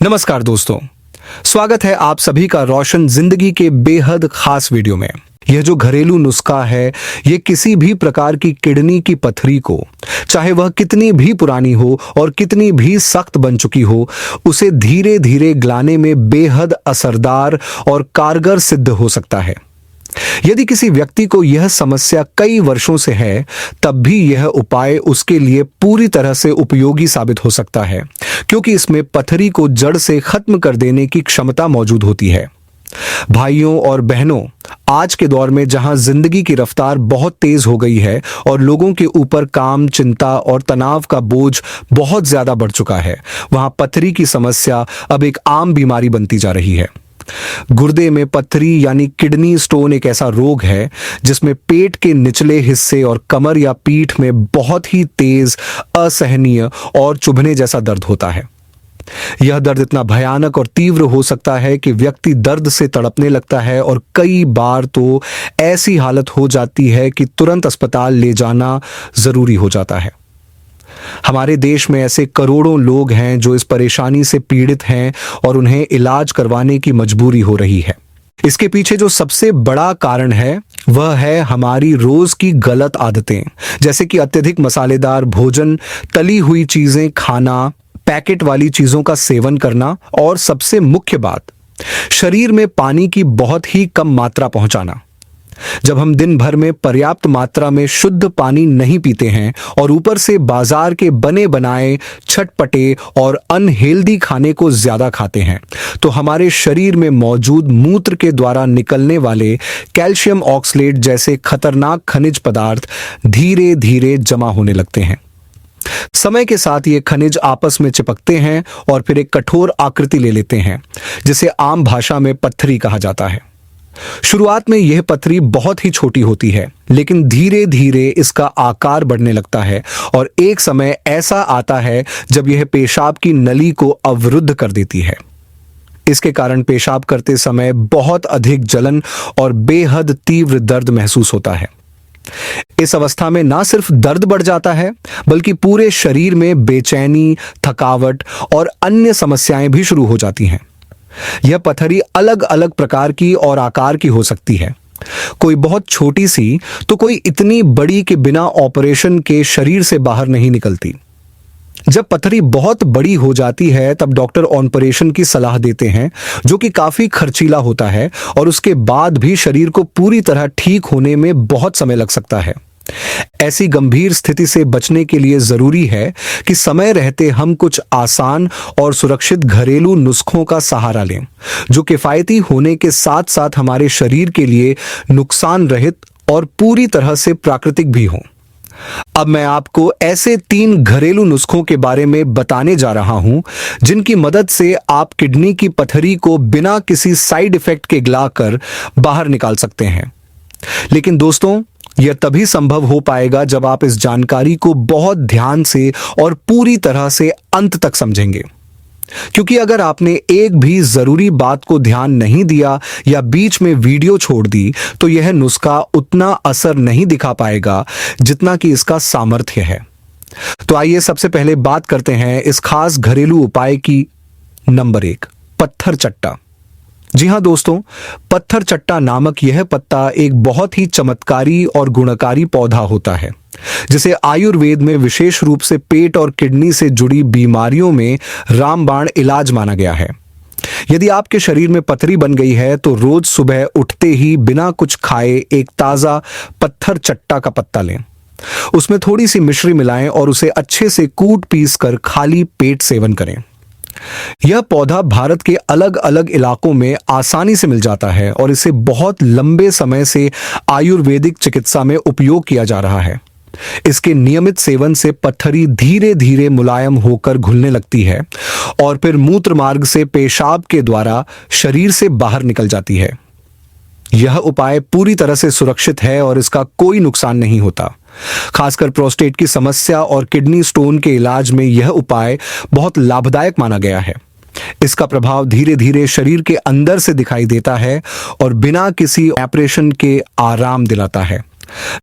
नमस्कार दोस्तों, स्वागत है आप सभी का रोशन जिंदगी के बेहद खास वीडियो में। यह जो घरेलू नुस्खा है, ये किसी भी प्रकार की किडनी की पथरी को, चाहे वह कितनी भी पुरानी हो और कितनी भी सख्त बन चुकी हो, उसे धीरे धीरे गलाने में बेहद असरदार और कारगर सिद्ध हो सकता है। यदि किसी व्यक्ति को यह समस्या कई वर्षों से है, तब भी यह उपाय उसके लिए पूरी तरह से उपयोगी साबित हो सकता है, क्योंकि इसमें पथरी को जड़ से खत्म कर देने की क्षमता मौजूद होती है। भाइयों और बहनों, आज के दौर में जहां जिंदगी की रफ्तार बहुत तेज हो गई है और लोगों के ऊपर काम, चिंता और तनाव का बोझ बहुत ज्यादा बढ़ चुका है, वहां पथरी की समस्या अब एक आम बीमारी बनती जा रही है। गुर्दे में पथरी यानी किडनी स्टोन एक ऐसा रोग है जिसमें पेट के निचले हिस्से और कमर या पीठ में बहुत ही तेज, असहनीय और चुभने जैसा दर्द होता है। यह दर्द इतना भयानक और तीव्र हो सकता है कि व्यक्ति दर्द से तड़पने लगता है और कई बार तो ऐसी हालत हो जाती है कि तुरंत अस्पताल ले जाना जरूरी हो जाता है। हमारे देश में ऐसे करोड़ों लोग हैं जो इस परेशानी से पीड़ित हैं और उन्हें इलाज करवाने की मजबूरी हो रही है। इसके पीछे जो सबसे बड़ा कारण है वह है हमारी रोज की गलत आदतें, जैसे कि अत्यधिक मसालेदार भोजन, तली हुई चीजें खाना, पैकेट वाली चीजों का सेवन करना और सबसे मुख्य बात, शरीर में पानी की बहुत ही कम मात्रा पहुंचाना। जब हम दिन भर में पर्याप्त मात्रा में शुद्ध पानी नहीं पीते हैं और ऊपर से बाजार के बने बनाए, चटपटे और अनहेल्दी खाने को ज्यादा खाते हैं, तो हमारे शरीर में मौजूद मूत्र के द्वारा निकलने वाले कैल्शियम ऑक्सलेट जैसे खतरनाक खनिज पदार्थ धीरे धीरे जमा होने लगते हैं। समय के साथ ये खनिज आपस में चिपकते हैं और फिर एक कठोर आकृति ले लेते हैं, जिसे आम भाषा में पथरी कहा जाता है। शुरुआत में यह पथरी बहुत ही छोटी होती है, लेकिन धीरे धीरे इसका आकार बढ़ने लगता है और एक समय ऐसा आता है जब यह पेशाब की नली को अवरुद्ध कर देती है। इसके कारण पेशाब करते समय बहुत अधिक जलन और बेहद तीव्र दर्द महसूस होता है। इस अवस्था में ना सिर्फ दर्द बढ़ जाता है, बल्कि पूरे शरीर में बेचैनी, थकावट और अन्य समस्याएं भी शुरू हो जाती हैं। यह पथरी अलग अलग प्रकार की और आकार की हो सकती है, कोई बहुत छोटी सी तो कोई इतनी बड़ी कि बिना ऑपरेशन के शरीर से बाहर नहीं निकलती। जब पथरी बहुत बड़ी हो जाती है तब डॉक्टर ऑपरेशन की सलाह देते हैं, जो कि काफी खर्चीला होता है और उसके बाद भी शरीर को पूरी तरह ठीक होने में बहुत समय लग सकता है। ऐसी गंभीर स्थिति से बचने के लिए जरूरी है कि समय रहते हम कुछ आसान और सुरक्षित घरेलू नुस्खों का सहारा लें, जो किफायती होने के साथ साथ हमारे शरीर के लिए नुकसान रहित और पूरी तरह से प्राकृतिक भी हों। अब मैं आपको ऐसे 3 घरेलू नुस्खों के बारे में बताने जा रहा हूं, जिनकी मदद से आप किडनी की पथरी को बिना किसी साइड इफेक्ट के गलाकर बाहर निकाल सकते हैं। लेकिन दोस्तों, यह तभी संभव हो पाएगा जब आप इस जानकारी को बहुत ध्यान से और पूरी तरह से अंत तक समझेंगे, क्योंकि अगर आपने एक भी जरूरी बात को ध्यान नहीं दिया या बीच में वीडियो छोड़ दी, तो यह नुस्खा उतना असर नहीं दिखा पाएगा जितना कि इसका सामर्थ्य है। तो आइए सबसे पहले बात करते हैं इस खास घरेलू उपाय की। नंबर 1, पत्थर चट्टा। जी हाँ दोस्तों, पत्थर चट्टा नामक यह पत्ता एक बहुत ही चमत्कारी और गुणकारी पौधा होता है, जिसे आयुर्वेद में विशेष रूप से पेट और किडनी से जुड़ी बीमारियों में रामबाण इलाज माना गया है। यदि आपके शरीर में पथरी बन गई है तो रोज सुबह उठते ही बिना कुछ खाए एक ताजा पत्थर चट्टा का पत्ता लें, उसमें थोड़ी सी मिश्री मिलाएं और उसे अच्छे से कूट पीस कर खाली पेट सेवन करें। यह पौधा भारत के अलग अलग इलाकों में आसानी से मिल जाता है और इसे बहुत लंबे समय से आयुर्वेदिक चिकित्सा में उपयोग किया जा रहा है। इसके नियमित सेवन से पथरी धीरे धीरे मुलायम होकर घुलने लगती है और फिर मूत्र मार्ग से पेशाब के द्वारा शरीर से बाहर निकल जाती है। यह उपाय पूरी तरह से सुरक्षित है और इसका कोई नुकसान नहीं होता। खासकर प्रोस्टेट की समस्या और किडनी स्टोन के इलाज में यह उपाय बहुत लाभदायक माना गया है। इसका प्रभाव धीरे धीरे शरीर के अंदर से दिखाई देता है और बिना किसी ऑपरेशन के आराम दिलाता है।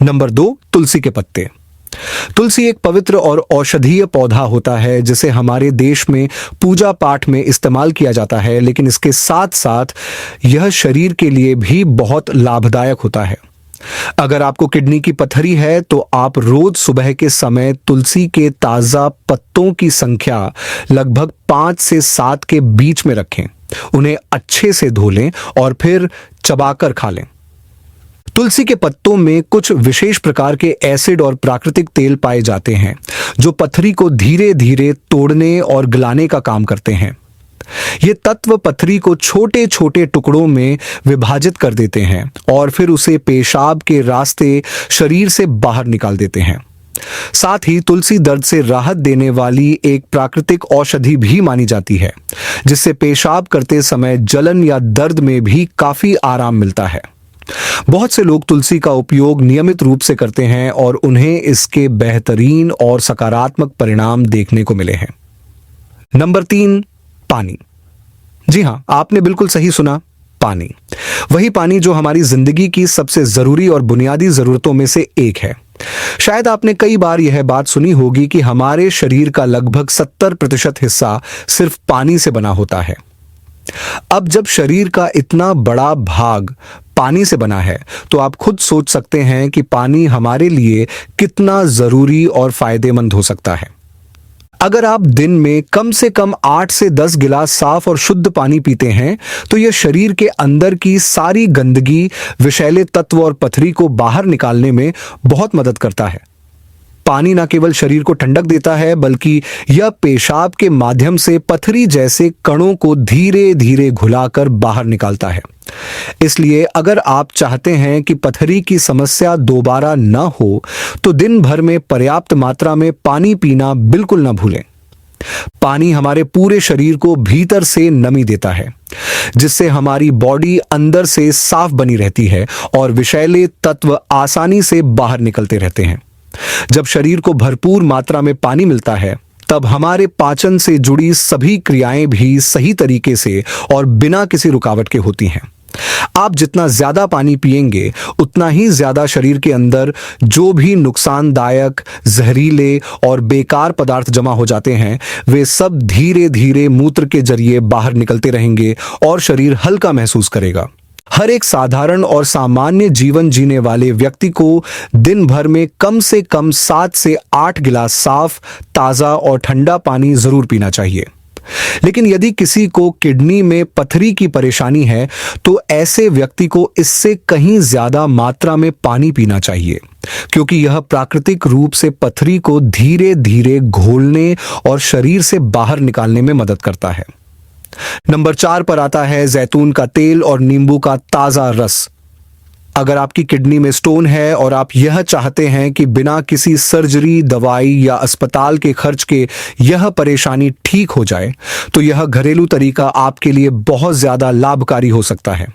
नंबर 2, तुलसी के पत्ते। तुलसी एक पवित्र और औषधीय पौधा होता है जिसे हमारे देश में पूजा पाठ में इस्तेमाल किया जाता है, लेकिन इसके साथ साथ यह शरीर के लिए भी बहुत लाभदायक होता है। अगर आपको किडनी की पथरी है तो आप रोज सुबह के समय तुलसी के ताजा पत्तों की संख्या लगभग 5 से 7 के बीच में रखें। उन्हें अच्छे से धो लें और फिर चबाकर खा लें। तुलसी के पत्तों में कुछ विशेष प्रकार के एसिड और प्राकृतिक तेल पाए जाते हैं जो पथरी को धीरे धीरे तोड़ने और गलाने का काम करते हैं। ये तत्व पथरी को छोटे छोटे टुकड़ों में विभाजित कर देते हैं और फिर उसे पेशाब के रास्ते शरीर से बाहर निकाल देते हैं। साथ ही तुलसी दर्द से राहत देने वाली एक प्राकृतिक औषधि भी मानी जाती है, जिससे पेशाब करते समय जलन या दर्द में भी काफी आराम मिलता है। बहुत से लोग तुलसी का उपयोग नियमित रूप से करते हैं और उन्हें इसके बेहतरीन और सकारात्मक परिणाम देखने को मिले हैं। नंबर 3, पानी। जी हां, आपने बिल्कुल सही सुना, पानी। वही पानी जो हमारी जिंदगी की सबसे जरूरी और बुनियादी जरूरतों में से एक है। शायद आपने कई बार यह बात सुनी होगी कि हमारे शरीर का लगभग 70% हिस्सा सिर्फ पानी से बना होता है। अब जब शरीर का इतना बड़ा भाग पानी से बना है तो आप खुद सोच सकते हैं कि पानी हमारे लिए कितना जरूरी और फायदेमंद हो सकता है। अगर आप दिन में कम से कम 8 से 10 गिलास साफ और शुद्ध पानी पीते हैं तो यह शरीर के अंदर की सारी गंदगी, विषैले तत्व और पथरी को बाहर निकालने में बहुत मदद करता है। पानी न केवल शरीर को ठंडक देता है बल्कि यह पेशाब के माध्यम से पथरी जैसे कणों को धीरे धीरे घुलाकर बाहर निकालता है। इसलिए अगर आप चाहते हैं कि पथरी की समस्या दोबारा न हो तो दिन भर में पर्याप्त मात्रा में पानी पीना बिल्कुल न भूलें। पानी हमारे पूरे शरीर को भीतर से नमी देता है, जिससे हमारी बॉडी अंदर से साफ बनी रहती है और विषैले तत्व आसानी से बाहर निकलते रहते हैं। जब शरीर को भरपूर मात्रा में पानी मिलता है तब हमारे पाचन से जुड़ी सभी क्रियाएं भी सही तरीके से और बिना किसी रुकावट के होती हैं। आप जितना ज्यादा पानी पिएंगे उतना ही ज्यादा शरीर के अंदर जो भी नुकसानदायक, जहरीले और बेकार पदार्थ जमा हो जाते हैं वे सब धीरे धीरे मूत्र के जरिए बाहर निकलते रहेंगे और शरीर हल्का महसूस करेगा। हर एक साधारण और सामान्य जीवन जीने वाले व्यक्ति को दिन भर में कम से कम 7 से 8 गिलास साफ, ताजा और ठंडा पानी जरूर पीना चाहिए। लेकिन यदि किसी को किडनी में पथरी की परेशानी है तो ऐसे व्यक्ति को इससे कहीं ज्यादा मात्रा में पानी पीना चाहिए, क्योंकि यह प्राकृतिक रूप से पथरी को धीरे धीरे घोलने और शरीर से बाहर निकालने में मदद करता है। नंबर 4 पर आता है जैतून का तेल और नींबू का ताजा रस। अगर आपकी किडनी में स्टोन है और आप यह चाहते हैं कि बिना किसी सर्जरी, दवाई या अस्पताल के खर्च के यह परेशानी ठीक हो जाए तो यह घरेलू तरीका आपके लिए बहुत ज्यादा लाभकारी हो सकता है।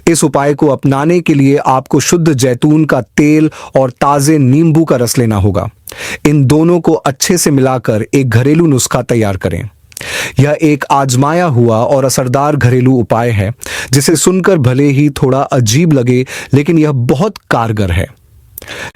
इस उपाय को अपनाने के लिए आपको शुद्ध जैतून का तेल और ताजे नींबू का रस लेना होगा। इन दोनों को अच्छे से मिलाकर एक घरेलू नुस्खा तैयार करें। यह एक आजमाया हुआ और असरदार घरेलू उपाय है जिसे सुनकर भले ही थोड़ा अजीब लगे, लेकिन यह बहुत कारगर है।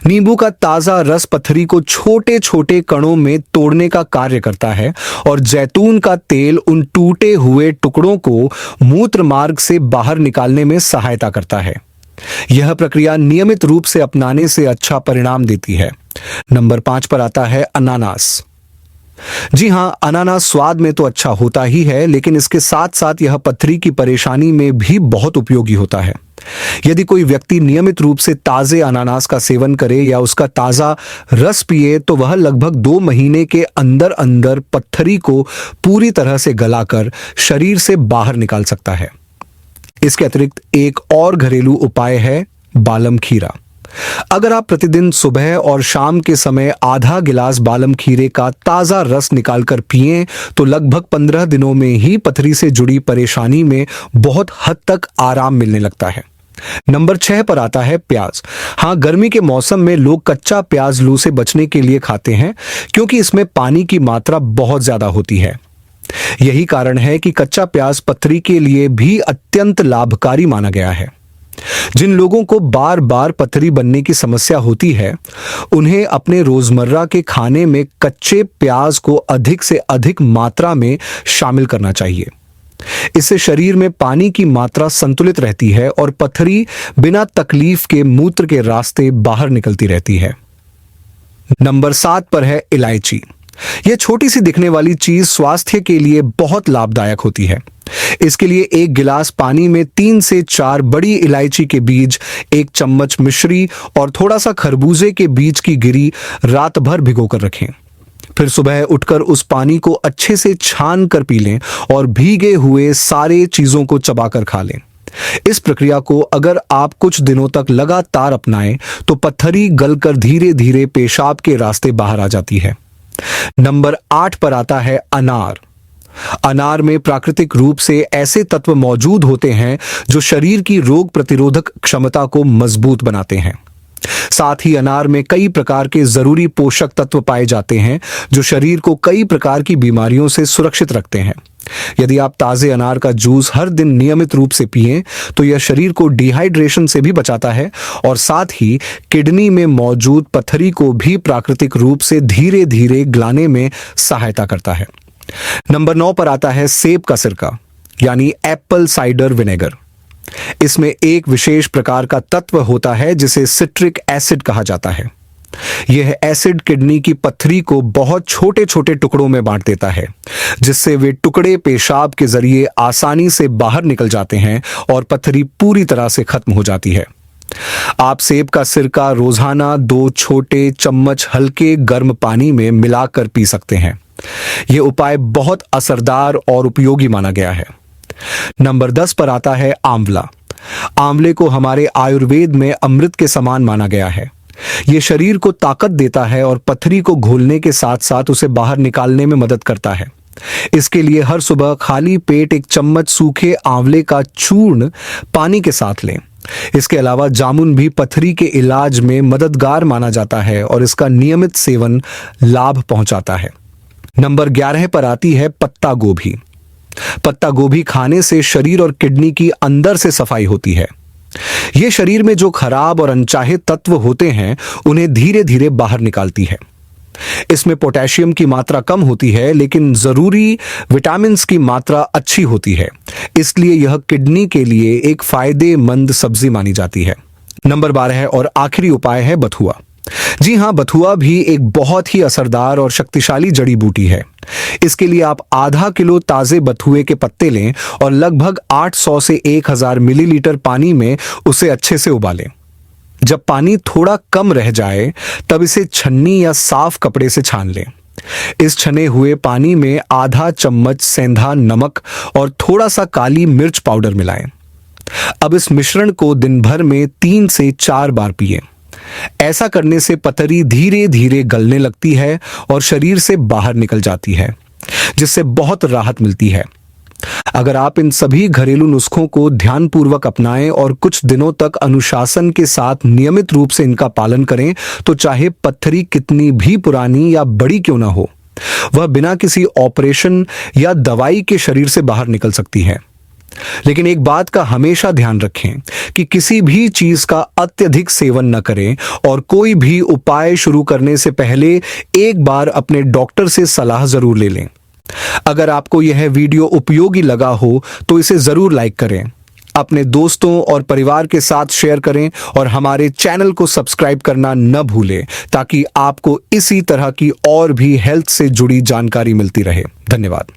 नींबू का ताजा रस पथरी को छोटे छोटे कणों में तोड़ने का कार्य करता है और जैतून का तेल उन टूटे हुए टुकड़ों को मूत्र मार्ग से बाहर निकालने में सहायता करता है। यह प्रक्रिया नियमित रूप से अपनाने से अच्छा परिणाम देती है। नंबर 5 पर आता है अनानास। जी हां, अनानास स्वाद में तो अच्छा होता ही है, लेकिन इसके साथ साथ यह पथरी की परेशानी में भी बहुत उपयोगी होता है। यदि कोई व्यक्ति नियमित रूप से ताजे अनानास का सेवन करे या उसका ताजा रस पिए तो वह लगभग 2 महीने के अंदर अंदर पथरी को पूरी तरह से गलाकर शरीर से बाहर निकाल सकता है। इसके अतिरिक्त एक और घरेलू उपाय है बालम खीरा। अगर आप प्रतिदिन सुबह और शाम के समय आधा गिलास बालम खीरे का ताजा रस निकालकर पिएं तो लगभग 15 दिनों में ही पथरी से जुड़ी परेशानी में बहुत हद तक आराम मिलने लगता है। नंबर 6 पर आता है प्याज। हाँ, गर्मी के मौसम में लोग कच्चा प्याज लू से बचने के लिए खाते हैं क्योंकि इसमें पानी की मात्रा बहुत ज्यादा होती है। यही कारण है कि कच्चा प्याज पथरी के लिए भी अत्यंत लाभकारी माना गया है। जिन लोगों को बार बार पथरी बनने की समस्या होती है, उन्हें अपने रोजमर्रा के खाने में कच्चे प्याज को अधिक से अधिक मात्रा में शामिल करना चाहिए। इससे शरीर में पानी की मात्रा संतुलित रहती है और पथरी बिना तकलीफ के मूत्र के रास्ते बाहर निकलती रहती है। नंबर 7 पर है इलायची। यह छोटी सी दिखने वाली चीज स्वास्थ्य के लिए बहुत लाभदायक होती है। इसके लिए 1 गिलास पानी में 3 से 4 बड़ी इलायची के बीज, 1 चम्मच मिश्री और थोड़ा सा खरबूजे के बीज की गिरी रात भर भिगोकर रखें। फिर सुबह उठकर उस पानी को अच्छे से छान कर पी लें और भीगे हुए सारे चीजों को चबाकर खा लें। इस प्रक्रिया को अगर आप कुछ दिनों तक लगातार अपनाएं तो पथरी गलकर धीरे धीरे पेशाब के रास्ते बाहर आ जाती है। नंबर 8 पर आता है अनार। अनार में प्राकृतिक रूप से ऐसे तत्व मौजूद होते हैं जो शरीर की रोग प्रतिरोधक क्षमता को मजबूत बनाते हैं। साथ ही अनार में कई प्रकार के जरूरी पोषक तत्व पाए जाते हैं जो शरीर को कई प्रकार की बीमारियों से सुरक्षित रखते हैं। यदि आप ताजे अनार का जूस हर दिन नियमित रूप से पिएं तो यह शरीर को डिहाइड्रेशन से भी बचाता है और साथ ही किडनी में मौजूद पथरी को भी प्राकृतिक रूप से धीरे धीरे गलाने में सहायता करता है। नंबर 9 पर आता है सेब का सिरका यानी एप्पल साइडर विनेगर। इसमें एक विशेष प्रकार का तत्व होता है जिसे सिट्रिक एसिड कहा जाता है। यह एसिड किडनी की पथरी को बहुत छोटे छोटे टुकड़ों में बांट देता है, जिससे वे टुकड़े पेशाब के जरिए आसानी से बाहर निकल जाते हैं और पथरी पूरी तरह से खत्म हो जाती है। आप सेब का सिरका रोजाना 2 छोटे चम्मच हल्के गर्म पानी में मिलाकर पी सकते हैं। यह उपाय बहुत असरदार और उपयोगी माना गया है। नंबर 10 पर आता है आंवला। आंवले को हमारे आयुर्वेद में अमृत के समान माना गया है। यह शरीर को ताकत देता है और पथरी को घोलने के साथ साथ उसे बाहर निकालने में मदद करता है। इसके लिए हर सुबह खाली पेट 1 चम्मच सूखे आंवले का चूर्ण पानी के साथ लें। इसके अलावा जामुन भी पथरी के इलाज में मददगार माना जाता है और इसका नियमित सेवन लाभ पहुंचाता है। नंबर 11 पर आती है पत्ता गोभी। पत्ता गोभी खाने से शरीर और किडनी की अंदर से सफाई होती है। यह शरीर में जो खराब और अनचाहे तत्व होते हैं उन्हें धीरे धीरे बाहर निकालती है। इसमें पोटेशियम की मात्रा कम होती है लेकिन जरूरी विटामिन्स की मात्रा अच्छी होती है, इसलिए यह किडनी के लिए एक फायदेमंद सब्जी मानी जाती है। नंबर 12 और आखिरी उपाय है बथुआ। जी हां, बथुआ भी एक बहुत ही असरदार और शक्तिशाली जड़ी बूटी है। इसके लिए आप आधा किलो ताजे बथुए के पत्ते लें और लगभग 800 से 1000 मिलीलीटर पानी में उसे अच्छे से उबालें। जब पानी थोड़ा कम रह जाए तब इसे छन्नी या साफ कपड़े से छान लें। इस छने हुए पानी में आधा चम्मच सेंधा नमक और थोड़ा सा काली मिर्च पाउडर मिलाएं। अब इस मिश्रण को दिन भर में 3 से 4 बार पिएं। ऐसा करने से पथरी धीरे धीरे गलने लगती है और शरीर से बाहर निकल जाती है, जिससे बहुत राहत मिलती है। अगर आप इन सभी घरेलू नुस्खों को ध्यानपूर्वक अपनाएं और कुछ दिनों तक अनुशासन के साथ नियमित रूप से इनका पालन करें तो चाहे पथरी कितनी भी पुरानी या बड़ी क्यों ना हो, वह बिना किसी ऑपरेशन या दवाई के शरीर से बाहर निकल सकती है। लेकिन एक बात का हमेशा ध्यान रखें कि किसी भी चीज का अत्यधिक सेवन न करें और कोई भी उपाय शुरू करने से पहले एक बार अपने डॉक्टर से सलाह जरूर ले लें। अगर आपको यह वीडियो उपयोगी लगा हो तो इसे जरूर लाइक करें, अपने दोस्तों और परिवार के साथ शेयर करें और हमारे चैनल को सब्सक्राइब करना न भूलें ताकि आपको इसी तरह की और भी हेल्थ से जुड़ी जानकारी मिलती रहे। धन्यवाद।